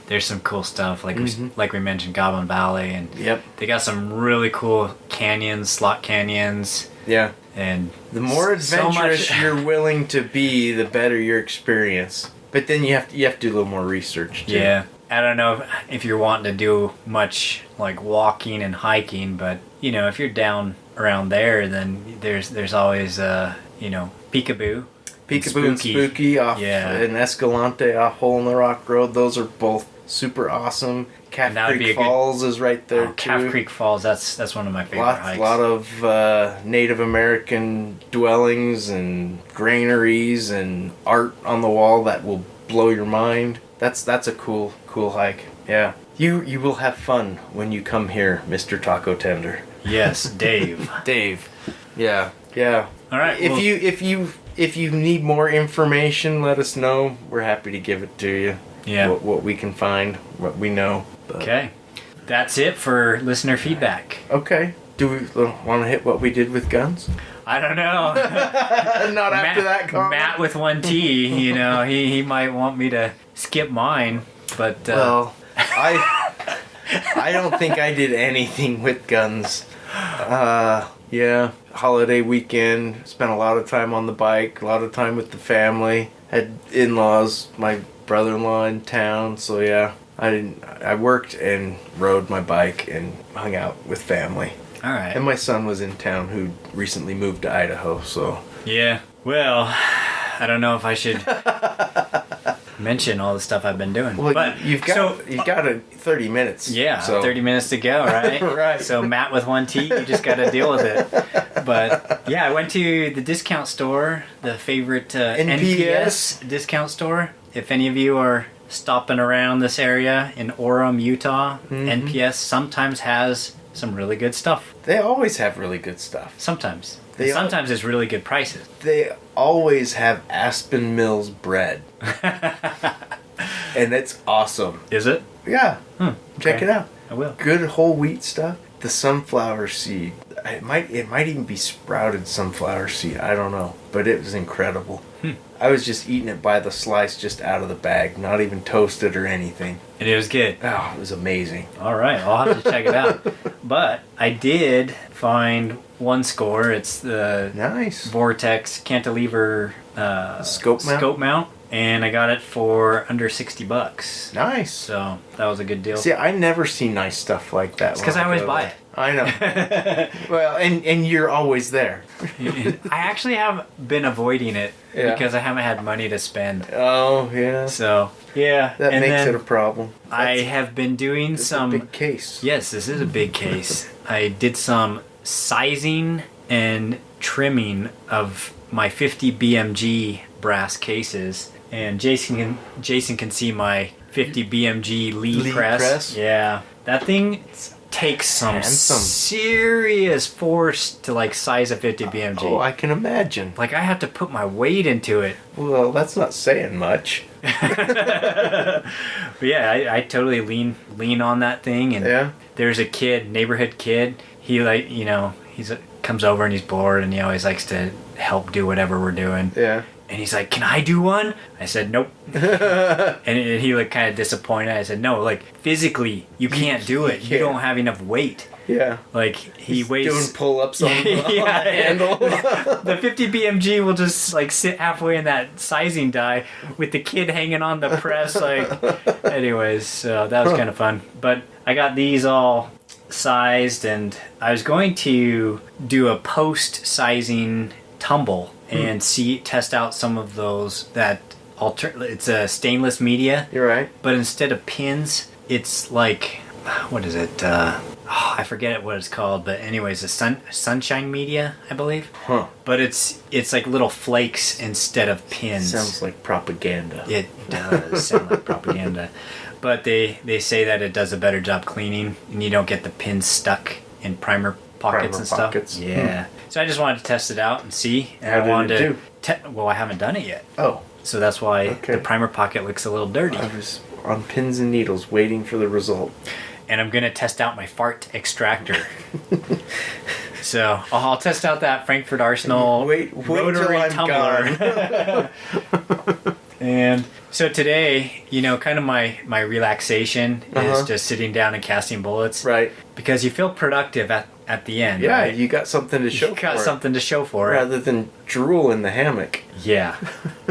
Speaker 2: there's some cool stuff. Like we mentioned, Goblin Valley, and they got some really cool canyons, slot canyons. Yeah. And
Speaker 1: the more adventurous you're willing to be, the better your experience. But then you have to do a little more research too.
Speaker 2: Yeah. I don't know if you're wanting to do much like walking and hiking, but if you're down around there, then there's always Peekaboo
Speaker 1: and Spooky off in Escalante off Hole in the Rock Road. Those are both super awesome. Calf Creek Falls is right there too.
Speaker 2: Calf Creek Falls, that's one of my favorite hikes.
Speaker 1: A lot of Native American dwellings and granaries and art on the wall that will blow your mind. That's a cool hike. Yeah. You will have fun when you come here, Mr. Taco Tender.
Speaker 2: Yes, Dave.
Speaker 1: Dave. Yeah. All right. If you if you need more information, let us know. We're happy to give it to you.
Speaker 2: Yeah.
Speaker 1: What we can find, what we know. But.
Speaker 2: Okay. That's it for listener feedback.
Speaker 1: Okay. Do we want to hit what we did with guns?
Speaker 2: I don't know.
Speaker 1: Not after that comment.
Speaker 2: Matt with one T, he might want me to skip mine, but...
Speaker 1: Well, I don't think I did anything with guns. Yeah, holiday weekend, spent a lot of time on the bike, a lot of time with the family, had in-laws, my brother-in-law in town, so yeah, I worked and rode my bike and hung out with family.
Speaker 2: All right.
Speaker 1: And my son was in town who recently moved to Idaho, so...
Speaker 2: Yeah, well, I don't know if I should mention all the stuff I've been doing.
Speaker 1: Well,
Speaker 2: but
Speaker 1: you've got 30 minutes.
Speaker 2: Yeah,
Speaker 1: so.
Speaker 2: 30 minutes to go, right?
Speaker 1: Right.
Speaker 2: So Matt with one T, you just got to deal with it. But yeah, I went to the discount store, the favorite NPS discount store. If any of you are stopping around this area in Orem, Utah, NPS sometimes has some really good stuff.
Speaker 1: They always have really good stuff.
Speaker 2: Sometimes. Sometimes it's really good prices.
Speaker 1: They always have Aspen Mills bread. And it's awesome.
Speaker 2: Is it?
Speaker 1: Yeah. Check it out.
Speaker 2: I will.
Speaker 1: Good whole wheat stuff. The sunflower seed. It might even be sprouted sunflower seed. I don't know. But it was incredible. I was just eating it by the slice just out of the bag. Not even toasted or anything.
Speaker 2: And it was good.
Speaker 1: Oh, it was amazing.
Speaker 2: All right. I'll have to check it out. But I did find one score. It's the
Speaker 1: nice
Speaker 2: Vortex cantilever scope mount. And I got it for under $60.
Speaker 1: Nice.
Speaker 2: So that was a good deal.
Speaker 1: See, I never see nice stuff like that.
Speaker 2: It's because I always buy it.
Speaker 1: I know. Well, and you're always there.
Speaker 2: I actually have been avoiding it because I haven't had money to spend.
Speaker 1: Oh, yeah.
Speaker 2: So, yeah.
Speaker 1: That makes it a problem.
Speaker 2: I have been doing some...
Speaker 1: It's a big case.
Speaker 2: Yes, this is a big case. I did some sizing and trimming of my 50 BMG brass cases. And Jason can see my 50 BMG lead press. Yeah. That thing takes some serious force to like size a 50 BMG.
Speaker 1: Oh, I can imagine.
Speaker 2: Like I have to put my weight into it.
Speaker 1: Well, that's not saying much.
Speaker 2: But yeah, I totally lean on that thing. And there's a kid, neighborhood kid. He comes over and he's bored and he always likes to help do whatever we're doing.
Speaker 1: Yeah.
Speaker 2: And he's like, "Can I do one?" I said, "Nope." and he looked kind of disappointed. I said, "No, like physically, you can't do it. You don't have enough weight."
Speaker 1: Yeah.
Speaker 2: Like he's
Speaker 1: doing pull-ups on the handle.
Speaker 2: The 50 BMG will just like sit halfway in that sizing die with the kid hanging on the press. Like, anyways, so that was kind of fun. But I got these all sized, and I was going to do a post-sizing tumble and test out some of those it's a stainless media.
Speaker 1: You're right.
Speaker 2: But instead of pins, it's like, what is it? I forget what it's called, but anyways, a sunshine media, I believe.
Speaker 1: Huh.
Speaker 2: But it's like little flakes instead of pins.
Speaker 1: Sounds like propaganda.
Speaker 2: It does sound like propaganda. But they say that it does a better job cleaning and you don't get the pins stuck in primer pockets and stuff. Yeah. So I just wanted to test it out and see. And
Speaker 1: How did it
Speaker 2: do? Well, I haven't done it yet.
Speaker 1: Oh.
Speaker 2: So that's why the primer pocket looks a little dirty.
Speaker 1: I was on pins and needles waiting for the result.
Speaker 2: And I'm going to test out my fart extractor. So I'll test out that Frankfurt Arsenal rotary tumbler. And so today, kind of my relaxation is just sitting down and casting bullets.
Speaker 1: Right. Because
Speaker 2: you feel productive at the end.
Speaker 1: Yeah,
Speaker 2: right?
Speaker 1: you got something to show for it.
Speaker 2: You got something to show for it.
Speaker 1: Rather than drool in the hammock.
Speaker 2: Yeah.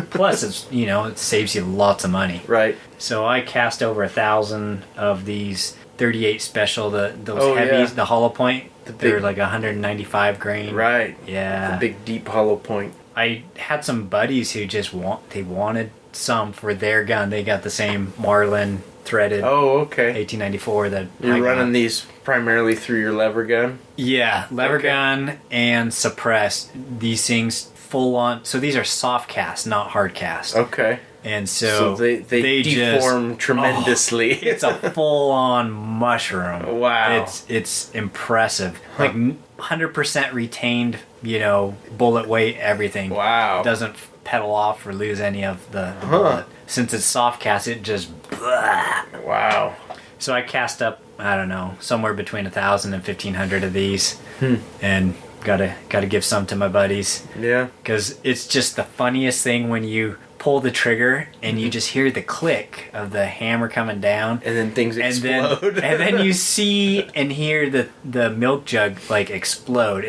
Speaker 2: Plus, it's it saves you lots of money.
Speaker 1: Right.
Speaker 2: So I cast over 1,000 of these 38 special, those heavies, the hollow point. They're like 195 grain.
Speaker 1: Right.
Speaker 2: Yeah.
Speaker 1: The big deep hollow point.
Speaker 2: I had some buddies who just wanted some for their gun. They got the same Marlin threaded.
Speaker 1: Oh, okay.
Speaker 2: 1894 that
Speaker 1: you're running these primarily through your lever gun.
Speaker 2: Yeah, lever gun and suppressed. These things full on. So these are soft cast, not hard cast.
Speaker 1: Okay.
Speaker 2: And so
Speaker 1: they deform tremendously.
Speaker 2: It's a full on mushroom.
Speaker 1: Wow.
Speaker 2: It's impressive. Like 100% retained, bullet weight, everything.
Speaker 1: Wow.
Speaker 2: It doesn't pedal off or lose any of the bullet. Since it's soft cast, it just
Speaker 1: Wow.
Speaker 2: So I cast up, I don't know, somewhere between 1,000 and 1,500 of these. And gotta give some to my buddies.
Speaker 1: Yeah.
Speaker 2: Because it's just the funniest thing when you pull the trigger and you just hear the click of the hammer coming down,
Speaker 1: and then things explode.
Speaker 2: And then you see and hear the milk jug like explode.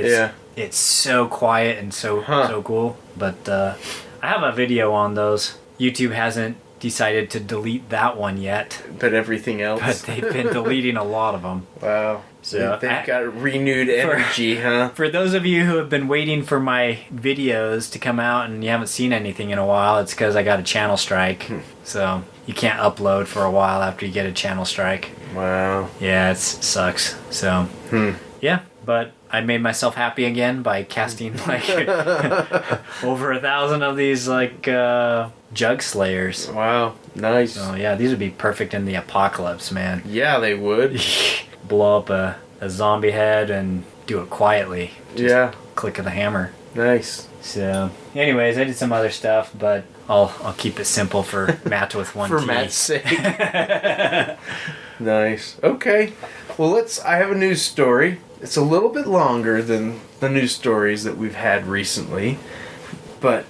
Speaker 2: It's so quiet and so cool. But I have a video on those. YouTube hasn't decided to delete that one yet.
Speaker 1: But everything else.
Speaker 2: But they've been deleting a lot of them.
Speaker 1: Wow.
Speaker 2: So
Speaker 1: they've got renewed energy,
Speaker 2: For those of you who have been waiting for my videos to come out and you haven't seen anything in a while, it's because I got a channel strike. So you can't upload for a while after you get a channel strike.
Speaker 1: Wow.
Speaker 2: Yeah, it sucks. So, yeah, but I made myself happy again by casting like over 1,000 of these like jug slayers.
Speaker 1: Wow, nice.
Speaker 2: So yeah, these would be perfect in the apocalypse, man.
Speaker 1: Yeah, they would.
Speaker 2: Blow up a zombie head and do it quietly. Just click of the hammer.
Speaker 1: Nice.
Speaker 2: So, anyways, I did some other stuff, but I'll keep it simple for Matt with one
Speaker 1: for
Speaker 2: T.
Speaker 1: Matt's sake. Nice. Okay. Well, I have a news story. It's a little bit longer than the news stories that we've had recently, but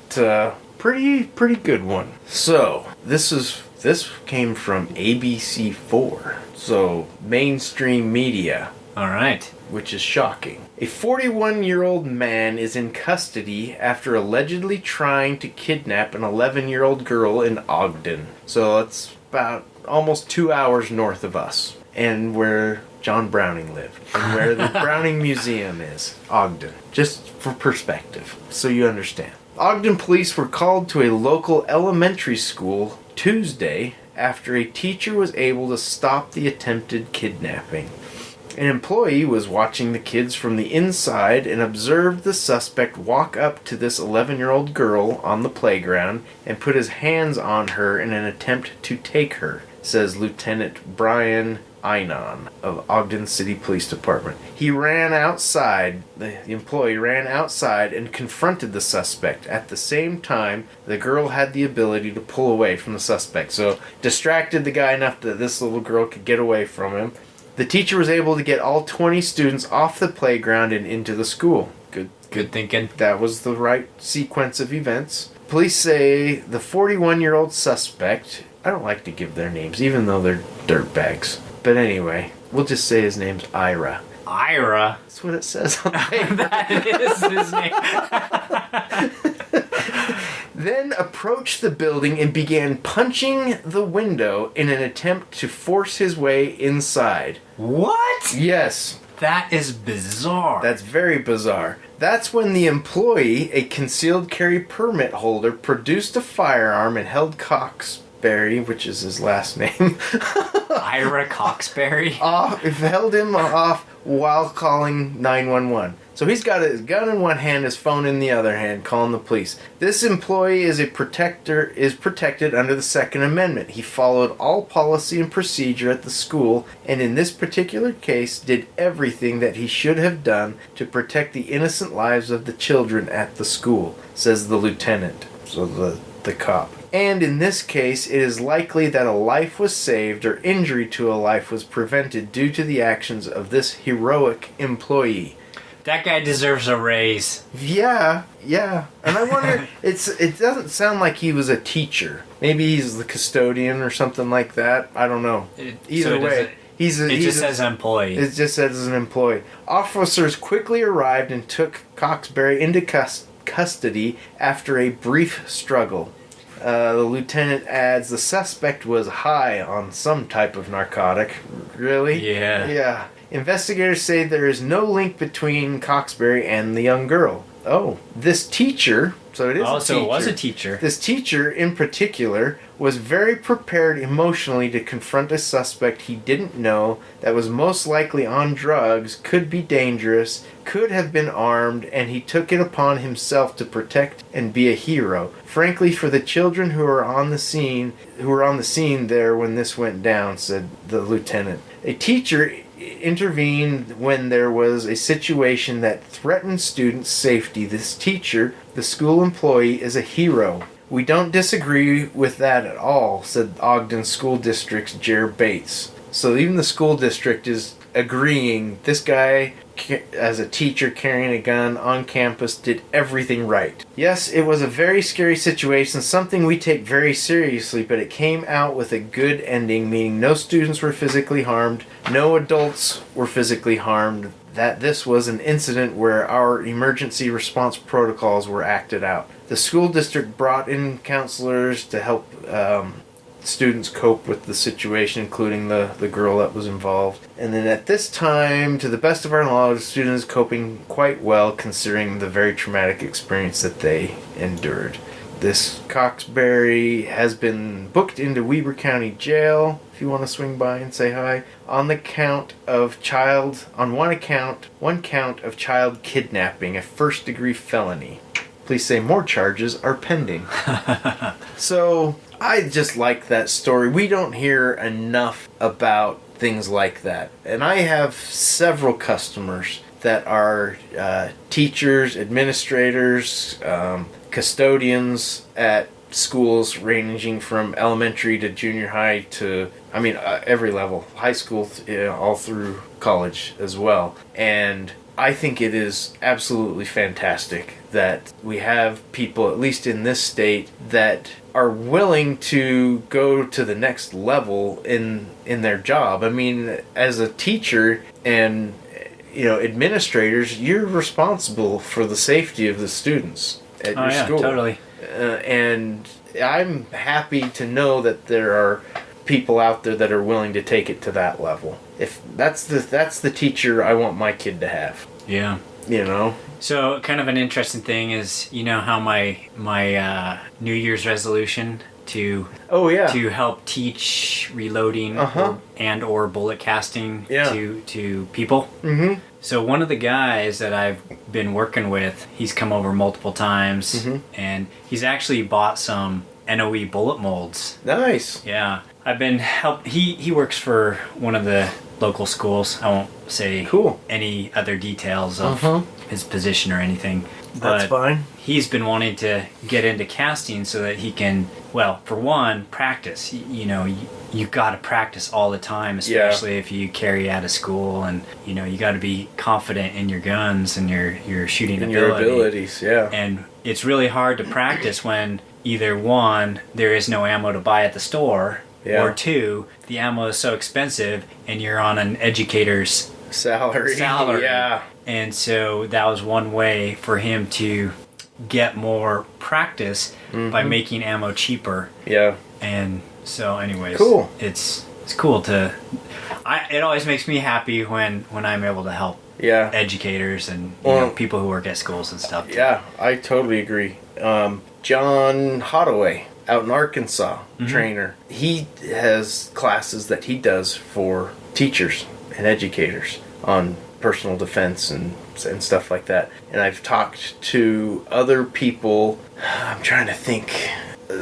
Speaker 1: pretty good one. So, this came from ABC4. So, mainstream media.
Speaker 2: All right.
Speaker 1: Which is shocking. A 41-year-old man is in custody after allegedly trying to kidnap an 11-year-old girl in Ogden. So it's about almost 2 hours north of us. And where John Browning lived. And where the Browning Museum is. Ogden. Just for perspective. So you understand. Ogden police were called to a local elementary school Tuesday after a teacher was able to stop the attempted kidnapping. An employee was watching the kids from the inside and observed the suspect walk up to this 11-year-old girl on the playground and put his hands on her in an attempt to take her, says Lieutenant Brian Einon of Ogden City Police Department. He ran outside, the employee ran outside and confronted the suspect. At the same time, the girl had the ability to pull away from the suspect. So, distracted the guy enough that this little girl could get away from him. The teacher was able to get all 20 students off the playground and into the school.
Speaker 2: Good thinking.
Speaker 1: That was the right sequence of events. Police say the 41-year-old suspect, I don't like to give their names, even though they're dirtbags. But anyway, we'll just say his name's Ira.
Speaker 2: Ira?
Speaker 1: That's what it says on the paper.
Speaker 2: That is his name.
Speaker 1: Then approached the building and began punching the window in an attempt to force his way inside.
Speaker 2: What?
Speaker 1: Yes.
Speaker 2: That is bizarre.
Speaker 1: That's very bizarre. That's when the employee, a concealed carry permit holder, produced a firearm and held Coxberry, which is his last name.
Speaker 2: Ira Coxberry?
Speaker 1: Held him off while calling 911. So he's got his gun in one hand, his phone in the other hand, calling the police. This employee is protected under the Second Amendment. He followed all policy and procedure at the school, and in this particular case, did everything that he should have done to protect the innocent lives of the children at the school, says the lieutenant, so the cop. And in this case, it is likely that a life was saved or injury to a life was prevented due to the actions of this heroic employee.
Speaker 2: That guy deserves a raise.
Speaker 1: Yeah. And I wonder, it doesn't sound like he was a teacher. Maybe he's the custodian or something like that. I don't know. Either way, it
Speaker 2: just says employee.
Speaker 1: It just says an employee. Officers quickly arrived and took Coxberry into custody after a brief struggle. The lieutenant adds the suspect was high on some type of narcotic. Really?
Speaker 2: Yeah.
Speaker 1: Yeah. Investigators say there is no link between Coxberry and the young girl. This teacher, so it is a teacher.
Speaker 2: So it was a teacher.
Speaker 1: This teacher in particular was very prepared emotionally to confront a suspect he didn't know that was most likely on drugs, could be dangerous, could have been armed, and he took it upon himself to protect and be a hero. Frankly, for the children who were on the scene there when this went down, said the lieutenant. A teacher intervened when there was a situation that threatened students' safety. This teacher, the school employee, is a hero. We don't disagree with that at all, said Ogden School District's Jer Bates. So even the school district is agreeing this guy, as a teacher carrying a gun on campus, did everything right. Yes, it was a very scary situation, something we take very seriously, but it came out with a good ending, meaning no students were physically harmed, no adults were physically harmed, that this was an incident where our emergency response protocols were acted out. The school district brought in counselors to help students cope with the situation, including the girl that was involved. And then at this time, to the best of our knowledge, the student is coping quite well considering the very traumatic experience that they endured. This Coxbury has been booked into Weber County Jail, if you want to swing by and say hi, on one count of child kidnapping, a first-degree felony. Please say more charges are pending. So, I just like that story. We don't hear enough about things like that. And I have several customers that are teachers, administrators, custodians at schools ranging from elementary to junior high to, every level, high school, all through college as well. And I think it is absolutely fantastic that we have people, at least in this state, that are willing to go to the next level in their job. I mean, as a teacher and administrators, you're responsible for the safety of the students at your school. Totally. And I'm happy to know that there are people out there that are willing to take it to that level. If that's the teacher I want my kid to have.
Speaker 2: Yeah. So kind of an interesting thing is, how my New Year's resolution to help teach reloading or bullet casting to people. Mm-hmm. So one of the guys that I've been working with, he's come over multiple times, and he's actually bought some NOE bullet molds.
Speaker 1: Nice.
Speaker 2: Yeah. I've been he works for one of the local schools. I won't say any other details of his position or anything. But
Speaker 1: that's fine.
Speaker 2: He's been wanting to get into casting so that he can, for one, practice. You got to practice all the time, especially if you carry out of school, and you got to be confident in your guns and your shooting ability.
Speaker 1: Your abilities. Yeah.
Speaker 2: And it's really hard to practice when either one, there is no ammo to buy at the store. Yeah. Or two, the ammo is so expensive and you're on an educator's salary.
Speaker 1: Yeah.
Speaker 2: And so that was one way for him to get more practice by making ammo cheaper.
Speaker 1: Yeah.
Speaker 2: And so anyways,
Speaker 1: cool.
Speaker 2: It's cool to it always makes me happy when I'm able to help educators and people who work at schools and stuff too.
Speaker 1: Yeah, I totally agree. John Hottaway out in Arkansas, trainer. He has classes that he does for teachers and educators on personal defense and stuff like that. And I've talked to other people, I'm trying to think,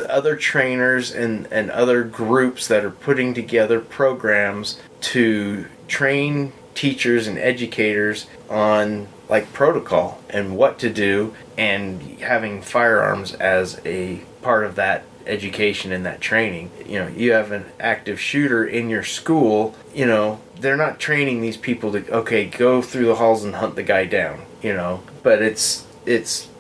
Speaker 1: other trainers and other groups that are putting together programs to train teachers and educators on protocol and what to do, and having firearms as a part of that education and that training. You have an active shooter in your school, they're not training these people to go through the halls and hunt the guy down, but it's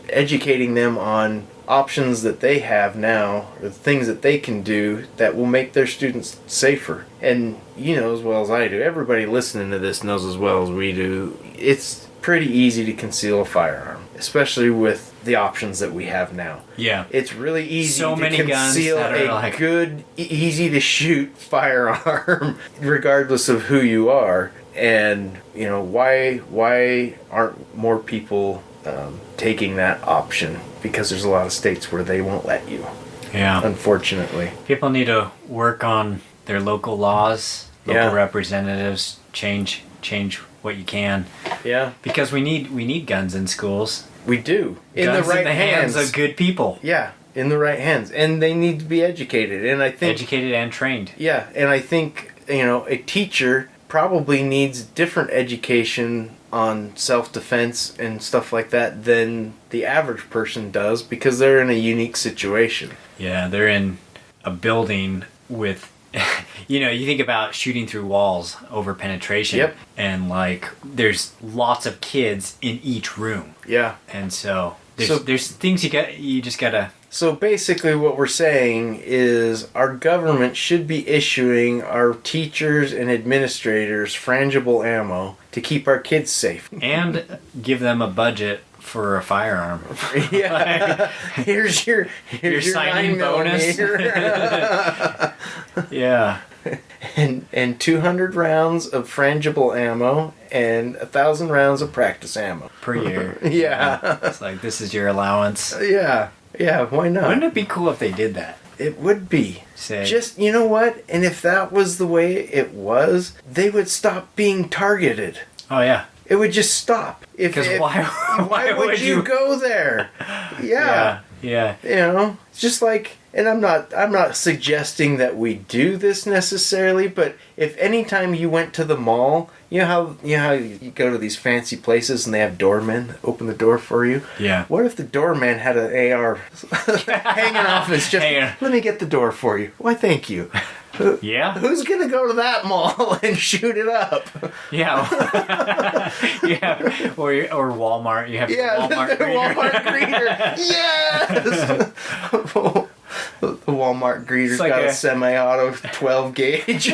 Speaker 1: educating them on options that they have now, or things that they can do that will make their students safer. And as well as I do, everybody listening to this knows as well as we do, it's pretty easy to conceal a firearm, especially with the options that we have now.
Speaker 2: Yeah.
Speaker 1: It's really easy to conceal a good, easy to shoot firearm regardless of who you are. And, why aren't more people taking that option because there's a lot of states where they won't let you.
Speaker 2: Yeah.
Speaker 1: Unfortunately.
Speaker 2: People need to work on their local laws, local representatives, change what you can.
Speaker 1: Yeah.
Speaker 2: Because we need guns in schools.
Speaker 1: We do.
Speaker 2: Guns in the hands of good people.
Speaker 1: Yeah, in the right hands. And they need to be educated. And I think
Speaker 2: educated and trained.
Speaker 1: Yeah, and I think, a teacher probably needs different education on self-defense and stuff like that than the average person does because they're in a unique situation.
Speaker 2: Yeah, they're in a building with, you think about shooting through walls over penetration.
Speaker 1: Yep.
Speaker 2: And, there's lots of kids in each room.
Speaker 1: Yeah.
Speaker 2: And so there's things you just gotta...
Speaker 1: So basically what we're saying is our government should be issuing our teachers and administrators frangible ammo to keep our kids safe.
Speaker 2: And give them a budget for a firearm.
Speaker 1: Yeah. here's your
Speaker 2: signing bonus. Yeah.
Speaker 1: And 200 rounds of frangible ammo and 1,000 rounds of practice ammo.
Speaker 2: Per year.
Speaker 1: Yeah.
Speaker 2: It's like, this is your allowance.
Speaker 1: Yeah. Yeah, why not?
Speaker 2: Wouldn't it be cool if they did that?
Speaker 1: It would be.
Speaker 2: Say,
Speaker 1: just, you know what? And if that was the way it was, they would stop being targeted.
Speaker 2: Oh, yeah.
Speaker 1: It would just stop.
Speaker 2: Because why
Speaker 1: would you go there? Yeah.
Speaker 2: Yeah.
Speaker 1: It's just like, and I'm not suggesting that we do this necessarily, but if any time you went to the mall, you know how you go to these fancy places and they have doormen that open the door for you?
Speaker 2: Yeah.
Speaker 1: What if the doorman had an AR hanging off his chest? Let me get the door for you. Why, thank you.
Speaker 2: Yeah.
Speaker 1: Who's gonna go to that mall and shoot it up?
Speaker 2: Yeah. Yeah. Or Walmart. You have the Walmart greeter.
Speaker 1: Walmart greeter. Yes. The Walmart greeter's
Speaker 2: like
Speaker 1: got a semi-auto 12 gauge.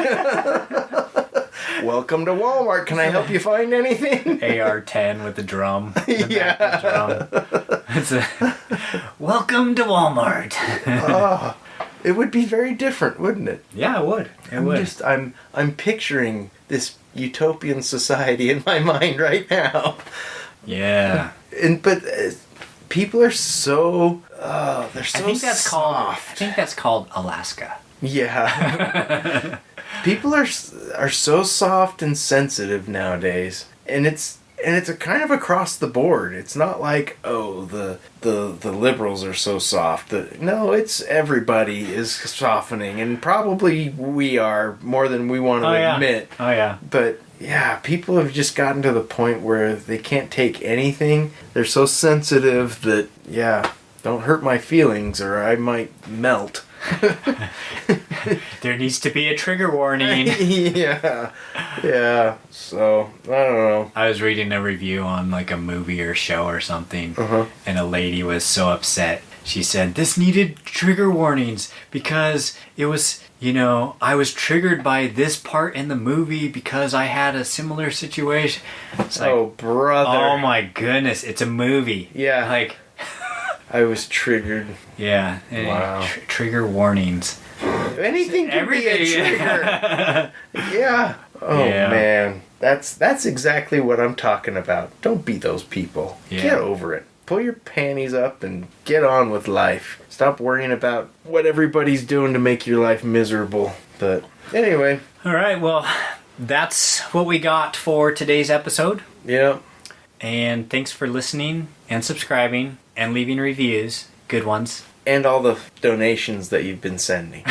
Speaker 1: Welcome to Walmart. Can I help you find anything?
Speaker 2: AR-10 with the drum.
Speaker 1: Yeah.
Speaker 2: It's welcome to Walmart.
Speaker 1: It would be very different, wouldn't it?
Speaker 2: Yeah, it would. It would.
Speaker 1: I'm picturing this utopian society in my mind right now.
Speaker 2: Yeah.
Speaker 1: But people are so they're so soft.
Speaker 2: I think that's called Alaska.
Speaker 1: Yeah. People are so soft and sensitive nowadays, and it's a kind of across the board. It's not like, oh, the liberals are so soft. No, it's everybody is softening, and probably we are more than we want to admit.
Speaker 2: Oh yeah.
Speaker 1: But yeah, people have just gotten to the point where they can't take anything. They're so sensitive that, don't hurt my feelings or I might melt.
Speaker 2: There needs to be a trigger warning.
Speaker 1: Yeah. So, I don't know.
Speaker 2: I was reading a review on a movie or show or something, and a lady was so upset. She said, this needed trigger warnings because it was, I was triggered by this part in the movie because I had a similar situation. It's like,
Speaker 1: oh, brother.
Speaker 2: Oh my goodness, it's a movie.
Speaker 1: Yeah. I was triggered.
Speaker 2: Yeah.
Speaker 1: Wow.
Speaker 2: Trigger warnings.
Speaker 1: Anything can be a trigger. Yeah. Oh, man. That's exactly what I'm talking about. Don't be those people. Yeah. Get over it. Pull your panties up and get on with life. Stop worrying about what everybody's doing to make your life miserable. But anyway.
Speaker 2: All right. Well, that's what we got for today's episode.
Speaker 1: Yeah.
Speaker 2: And thanks for listening and subscribing and leaving reviews. Good ones.
Speaker 1: And all the donations that you've been sending.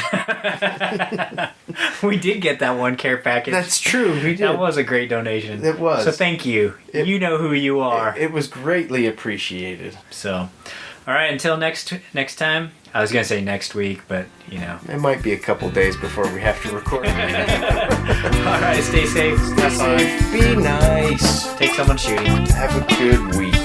Speaker 2: We did get that one care package.
Speaker 1: That's true. We did.
Speaker 2: That was a great donation.
Speaker 1: It was.
Speaker 2: So thank you. You know who you are.
Speaker 1: It was greatly appreciated.
Speaker 2: So, all right. Until next time. I was gonna say next week, but
Speaker 1: it might be a couple days before we have to record.
Speaker 2: All right. Stay safe.
Speaker 1: Stay safe. Be nice.
Speaker 2: Take someone shooting.
Speaker 1: Have a good week.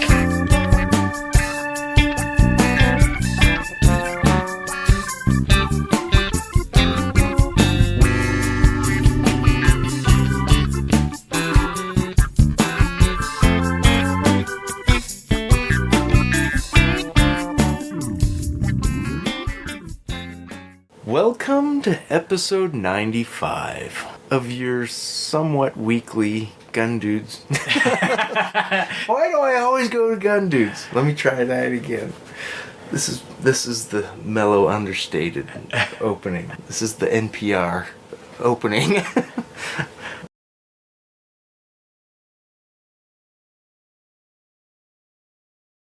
Speaker 1: Welcome to episode 95 of your somewhat weekly gun dudes. Why do I always go to gun dudes? Let me try that again. This is the mellow, understated opening. This is the NPR opening.